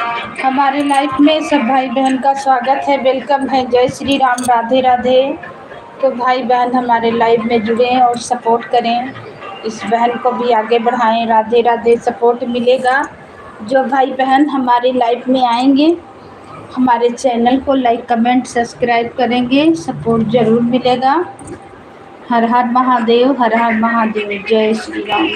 हमारे लाइफ में सब भाई बहन का स्वागत है, वेलकम है। जय श्री राम, राधे राधे। तो भाई बहन हमारे लाइफ में जुड़ें और सपोर्ट करें, इस बहन को भी आगे बढ़ाएं। राधे राधे। सपोर्ट मिलेगा। जो भाई बहन हमारे लाइफ में आएंगे, हमारे चैनल को लाइक कमेंट सब्सक्राइब करेंगे, सपोर्ट ज़रूर मिलेगा। हर हर महादेव, हर हर महादेव। जय श्री राम।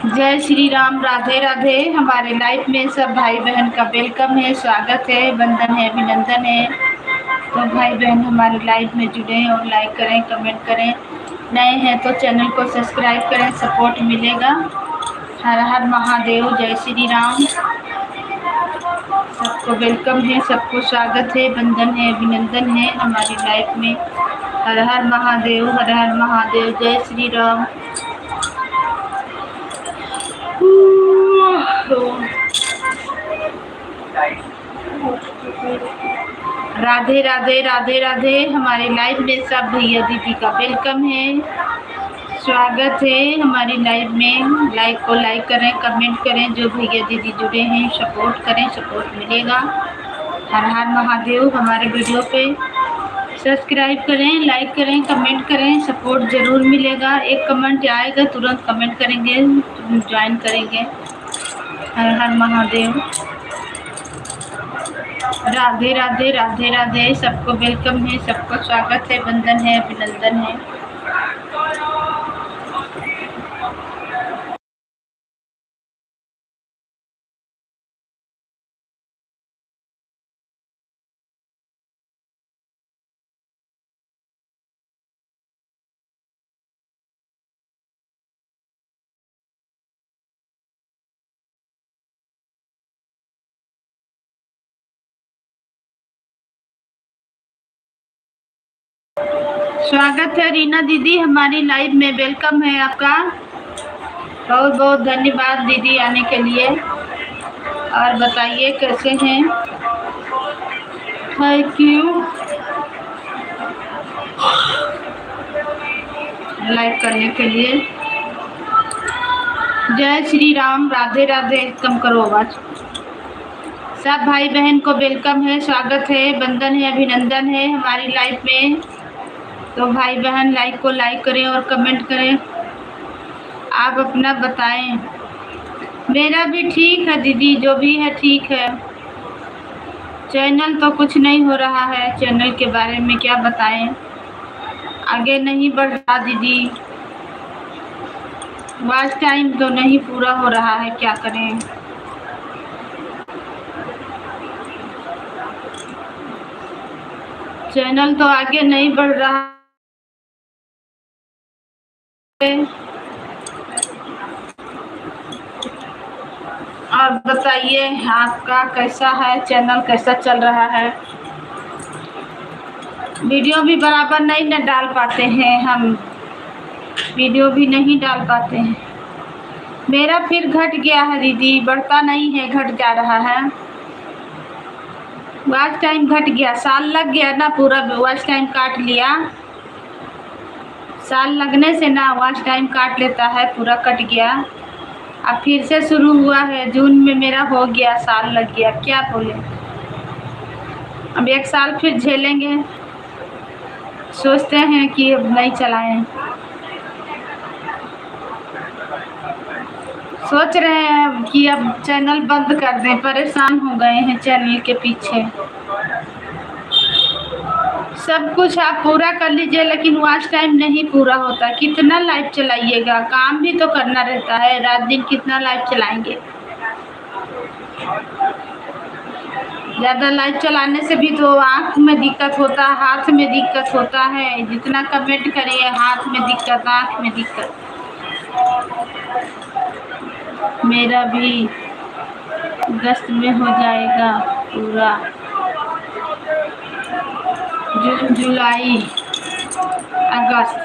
जय श्री राम, राधे राधे। हमारे लाइफ में सब भाई बहन का वेलकम है, स्वागत है, वंदन है, अभिनंदन है। तो भाई बहन हमारे लाइफ में जुड़े और लाइक करें, कमेंट करें। नए हैं तो चैनल को सब्सक्राइब करें, सपोर्ट मिलेगा। हर हर महादेव। जय श्री राम। सबको वेलकम है, सबको स्वागत है, वंदन है, अभिनंदन है हमारी लाइफ में। हर हर महादेव, हर हर महादेव। जय श्री राम। राधे राधे, राधे राधे। हमारे लाइफ में सब भैया दीदी का वेलकम है, स्वागत है हमारी लाइफ में। लाइक को लाइक करें, कमेंट करें। जो भैया दीदी जुड़े हैं सपोर्ट करें, सपोर्ट मिलेगा। हर हर महादेव। हमारे वीडियो पे सब्सक्राइब करें, लाइक करें, कमेंट करें, सपोर्ट ज़रूर मिलेगा। एक कमेंट आएगा तुरंत कमेंट करेंगे, ज्वाइन करेंगे। हर हर महादेव। राधे राधे, राधे राधे। सबको वेलकम है, सबको स्वागत है, वंदन है, अभिनंदन है। स्वागत है रीना दीदी, हमारी लाइव में वेलकम है आपका। बहुत बहुत धन्यवाद दीदी आने के लिए। और बताइए कैसे हैं। थैंक यू लाइक करने के लिए। जय श्री राम, राधे राधे। कम करो आवाज। सब भाई बहन को वेलकम है, स्वागत है, वंदन है, अभिनंदन है हमारी लाइफ में। तो भाई बहन लाइक को लाइक करें और कमेंट करें। आप अपना बताएं। मेरा भी ठीक है दीदी, जो भी है ठीक है। चैनल तो कुछ नहीं हो रहा है, चैनल के बारे में क्या बताएं। आगे नहीं बढ़ रहा दीदी, वॉच टाइम तो नहीं पूरा हो रहा है, क्या करें। चैनल तो आगे नहीं बढ़ रहा है। और बताइए आपका कैसा है, चैनल कैसा चल रहा है। वीडियो भी बराबर नहीं न डाल पाते हैं हम, वीडियो भी नहीं डाल पाते हैं। मेरा फिर घट गया है दीदी, बढ़ता नहीं है, घट जा रहा है। वॉच टाइम घट गया, साल लग गया ना, पूरा वॉच टाइम काट लिया। साल लगने से ना वॉच टाइम काट लेता है, पूरा कट गया। अब फिर से शुरू हुआ है, जून में मेरा हो गया, साल लग गया, क्या बोले। अब 1 साल फिर झेलेंगे। सोचते हैं कि अब नहीं चलाएं। सोच रहे हैं कि अब चैनल बंद कर दें, परेशान हो गए हैं चैनल के पीछे। सब कुछ आप पूरा कर लीजिए लेकिन वॉच टाइम नहीं पूरा होता। कितना लाइव चलाइएगा, काम भी तो करना रहता है, रात दिन कितना लाइव चलाएंगे। ज़्यादा लाइव चलाने से भी तो आँख में दिक्कत होता है, हाथ में दिक्कत होता है। जितना कमेंट करिए, हाथ में दिक्कत, आँख में दिक्कत। मेरा भी अगस्त में हो जाएगा पूरा, जून जुलाई अगस्त।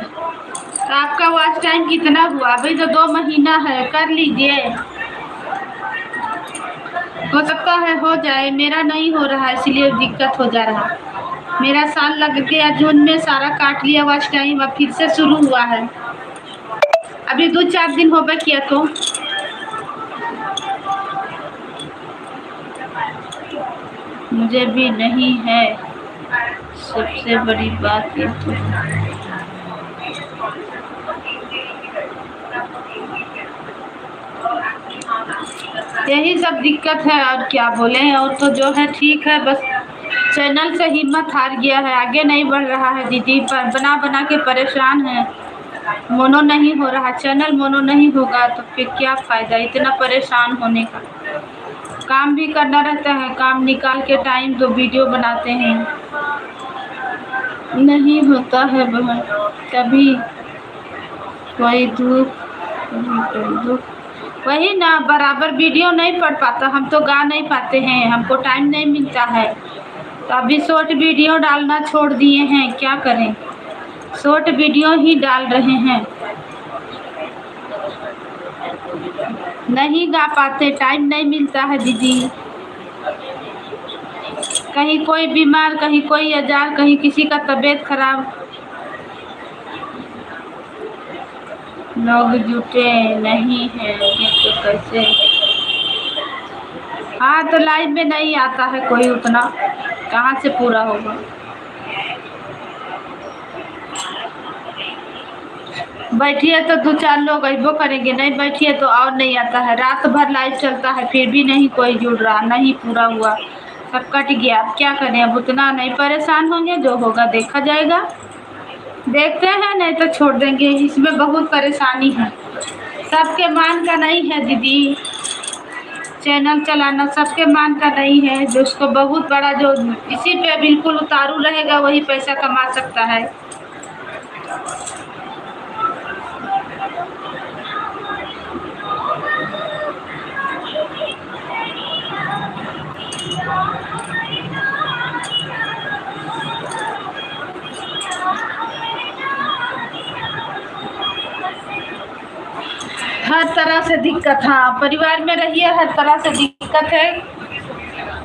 तो आपका वॉच टाइम कितना हुआ? अभी तो 2 महीना है, कर लीजिए। हो सकता है हो जाए, मेरा नहीं हो रहा इसलिए दिक्कत हो जा रहा। मेरा साल लग गया, जून में सारा काट लिया वॉच टाइम, अब फिर से शुरू हुआ है। अभी 2-4 दिन हो गए किया तो। मुझे भी नहीं है, सबसे बड़ी बात ये तो। यही सब दिक्कत है, और क्या बोले। और तो जो है ठीक है, बस चैनल से हिम्मत हार गया है, आगे नहीं बढ़ रहा है दीदी। पर बना बना के परेशान है, मोनो नहीं हो रहा, चैनल मोनो नहीं होगा तो फिर क्या फ़ायदा इतना परेशान होने का। काम भी करना रहता है, काम निकाल के टाइम तो वीडियो बनाते हैं, नहीं होता है बहन। कभी कोई दुख, कभी कोई दुख, वही ना, बराबर वीडियो नहीं पढ़ पाता। हम तो गा नहीं पाते हैं, हमको टाइम नहीं मिलता है, तो अभी शॉर्ट वीडियो डालना छोड़ दिए हैं, क्या करें। शॉर्ट वीडियो ही डाल रहे हैं, नहीं गा पाते, टाइम नहीं मिलता है दीदी। कहीं कोई बीमार, कहीं कोई अजार, कहीं किसी का तबीयत खराब। लोग जुटे नहीं हैं ये तो कैसे। हाँ तो लाइव में नहीं आता है कोई, उतना कहाँ से पूरा होगा। बैठिए तो 2-4 लोग अइबो करेंगे, नहीं बैठिए तो और नहीं आता है। रात भर लाइव चलता है फिर भी नहीं कोई जुड़ रहा, नहीं पूरा हुआ, सब कट गया। अब क्या करें, अब उतना नहीं परेशान होंगे, जो होगा देखा जाएगा। देखते हैं, नहीं तो छोड़ देंगे। इसमें बहुत परेशानी है, सबके मान का नहीं है दीदी। चैनल चलाना सबके मान का नहीं है, जो उसको बहुत बड़ा, जो इसी पे बिल्कुल उतारू रहेगा वही पैसा कमा सकता है। हर तरह से दिक्कत, हाँ परिवार में रहिए, हर तरह से दिक्कत है।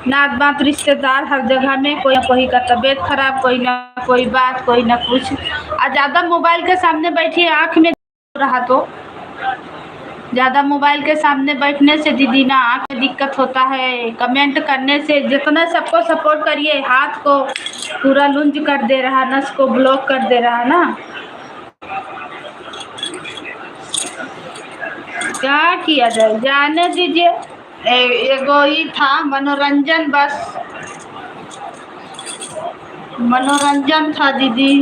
नात बात रिश्तेदार हर जगह में, कोई ना कोई का तबीयत खराब, कोई ना कोई बात, कोई ना कुछ। और ज़्यादा मोबाइल के सामने बैठिए, आँख में रहा तो ज़्यादा मोबाइल के सामने बैठने से दीदी ना आँख में दिक्कत होता है। कमेंट करने से जितना सबको सपोर्ट करिए, हाथ को पूरा लुंज कर दे रहा, नस को ब्लॉक कर दे रहा ना। क्या किया जाए, जाने दीजिए। एगो ही था मनोरंजन, बस मनोरंजन था दीदी।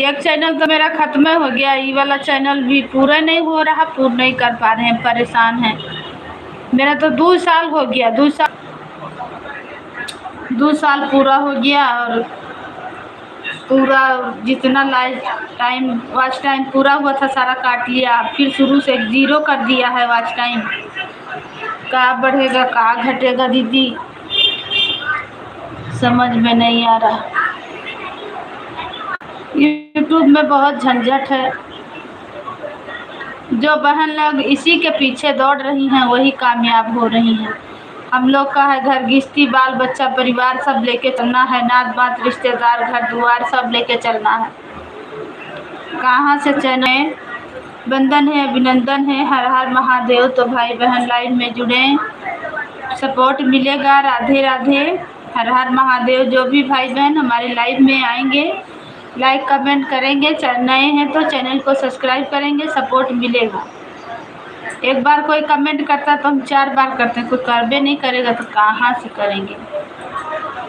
एक चैनल तो मेरा खत्म हो गया, ये वाला चैनल भी पूरा नहीं हो रहा, पूरा नहीं कर पा रहे हैं, परेशान हैं। मेरा तो 2 साल हो गया, 2 साल पूरा हो गया, और पूरा जितना लाइव टाइम, वॉच टाइम पूरा हुआ था सारा काट लिया, फिर शुरू से 0 कर दिया है वॉच टाइम। क्या बढ़ेगा क्या घटेगा दीदी, समझ में नहीं आ रहा। यूट्यूब में बहुत झंझट है, जो बहन लोग इसी के पीछे दौड़ रही हैं वही कामयाब हो रही हैं। हम लोग का है घर गृहस्थी, बाल बच्चा परिवार सब लेके चलना है, नात बात रिश्तेदार घर द्वार सब लेके चलना है। कहाँ से चैन है, बंधन है, अभिनंदन है, हर हर महादेव। तो भाई बहन लाइन में जुड़े, सपोर्ट मिलेगा। राधे राधे, हर हर महादेव। जो भी भाई बहन हमारे लाइव में आएंगे लाइक कमेंट करेंगे, नए हैं तो चैनल को सब्सक्राइब करेंगे, सपोर्ट मिलेगा। एक बार कोई कमेंट करता तो हम 4 बार करते हैं, कोई करबे नहीं करेगा तो कहाँ से करेंगे।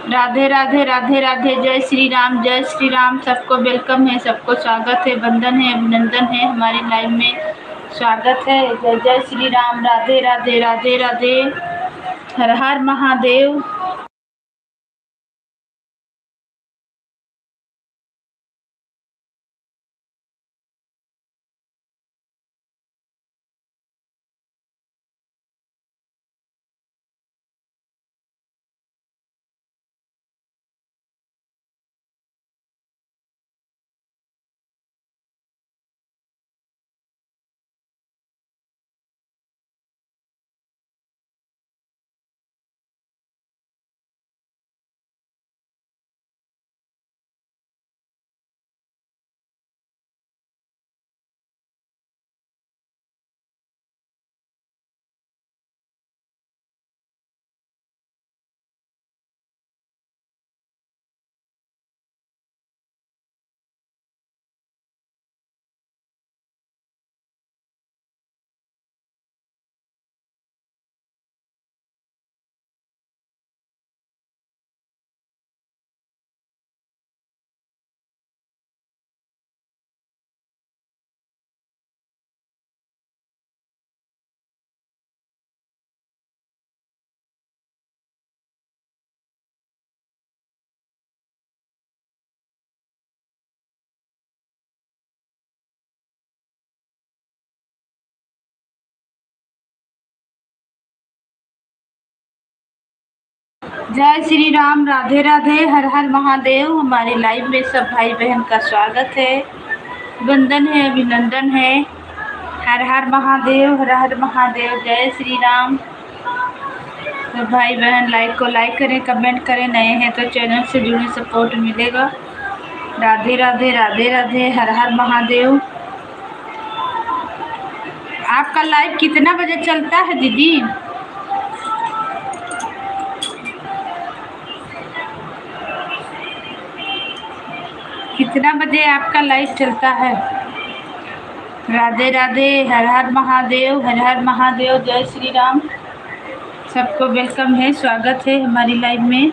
राधे राधे राधे राधे, जय श्री राम जय श्री राम। सबको वेलकम है, सबको स्वागत है, बंधन है, अभिनंदन है, हमारी लाइव में स्वागत है। जय जय श्री राम, राधे राधे राधे राधे, हर हर महादेव। जय श्री राम, राधे राधे, हर हर महादेव। हमारे लाइव में सब भाई बहन का स्वागत है, वंदन है, अभिनंदन है। हर हर महादेव, हर हर महादेव, जय श्री राम। तो भाई बहन लाइक को लाइक करें, कमेंट करें, नए हैं तो चैनल से जुड़े, सपोर्ट मिलेगा। राधे राधे राधे राधे, हर हर महादेव। आपका लाइव कितना बजे चलता है दीदी? कितना बजे आपका लाइव चलता है? राधे राधे, हर हर महादेव, हर हर महादेव, जय श्री राम। सबको वेलकम है, स्वागत है हमारी लाइव में।